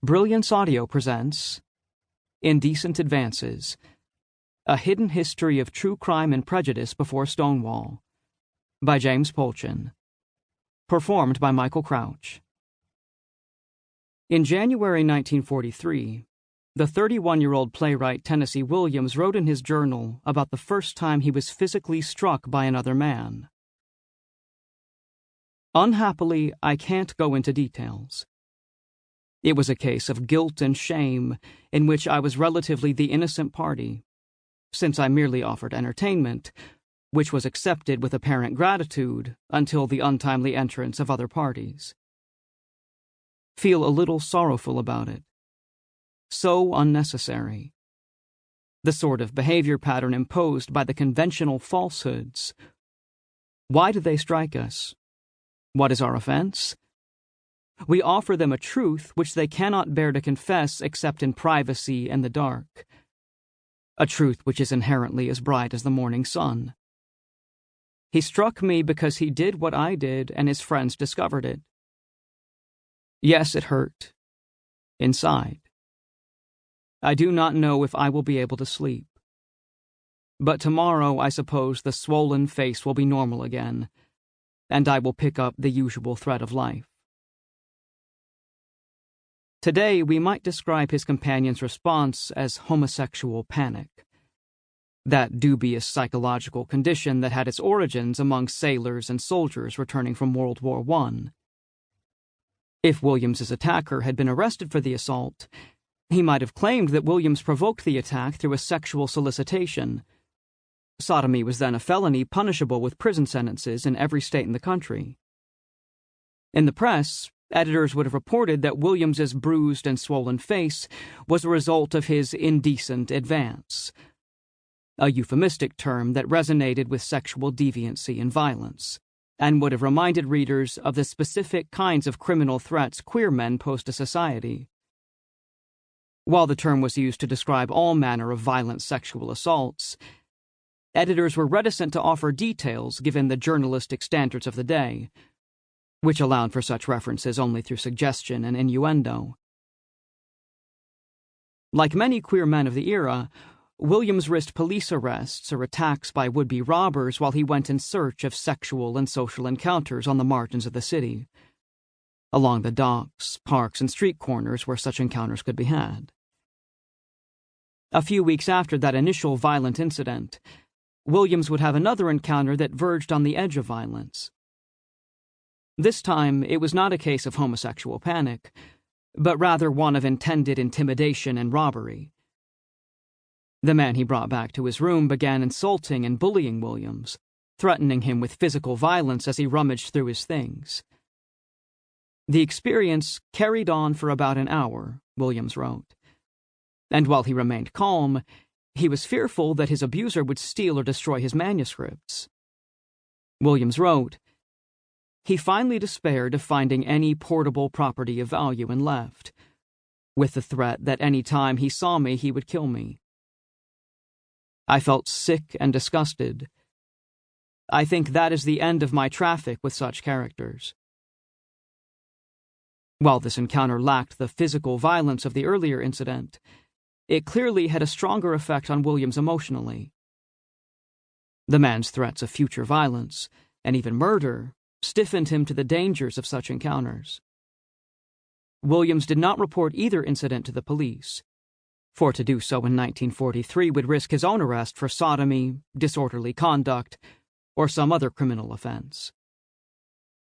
Brilliance Audio presents Indecent Advances, A Hidden History of True Crime and Prejudice Before Stonewall, by James Polchin. Performed by Michael Crouch. In January 1943, the 31-year-old playwright Tennessee Williams wrote in his journal about the first time he was physically struck by another man. Unhappily, I can't go into details. It was a case of guilt and shame in which I was relatively the innocent party, since I merely offered entertainment, which was accepted with apparent gratitude until the untimely entrance of other parties. Feel a little sorrowful about it. So unnecessary. The sort of behavior pattern imposed by the conventional falsehoods. Why do they strike us? What is our offense? We offer them a truth which they cannot bear to confess except in privacy and the dark. A truth which is inherently as bright as the morning sun. He struck me because he did what I did and his friends discovered it. Yes, it hurt. Inside. I do not know if I will be able to sleep. But tomorrow, I suppose, the swollen face will be normal again, and I will pick up the usual thread of life. Today, we might describe his companion's response as homosexual panic, that dubious psychological condition that had its origins among sailors and soldiers returning from World War I. If Williams's attacker had been arrested for the assault, he might have claimed that Williams provoked the attack through a sexual solicitation. Sodomy was then a felony punishable with prison sentences in every state in the country. In the press, editors would have reported that Williams's bruised and swollen face was a result of his indecent advance, a euphemistic term that resonated with sexual deviancy and violence, and would have reminded readers of the specific kinds of criminal threats queer men pose to society. While the term was used to describe all manner of violent sexual assaults, editors were reticent to offer details given the journalistic standards of the day, which allowed for such references only through suggestion and innuendo. Like many queer men of the era, Williams risked police arrests or attacks by would-be robbers while he went in search of sexual and social encounters on the margins of the city, along the docks, parks, and street corners where such encounters could be had. A few weeks after that initial violent incident, Williams would have another encounter that verged on the edge of violence. This time, it was not a case of homosexual panic, but rather one of intended intimidation and robbery. The man he brought back to his room began insulting and bullying Williams, threatening him with physical violence as he rummaged through his things. The experience carried on for about an hour, Williams wrote, and while he remained calm, he was fearful that his abuser would steal or destroy his manuscripts. Williams wrote, "He finally despaired of finding any portable property of value and left, with the threat that any time he saw me he would kill me. I felt sick and disgusted. I think that is the end of my traffic with such characters." While this encounter lacked the physical violence of the earlier incident, it clearly had a stronger effect on Williams emotionally. The man's threats of future violence, and even murder, stiffened him to the dangers of such encounters. Williams did not report either incident to the police, for to do so in 1943 would risk his own arrest for sodomy, disorderly conduct, or some other criminal offense.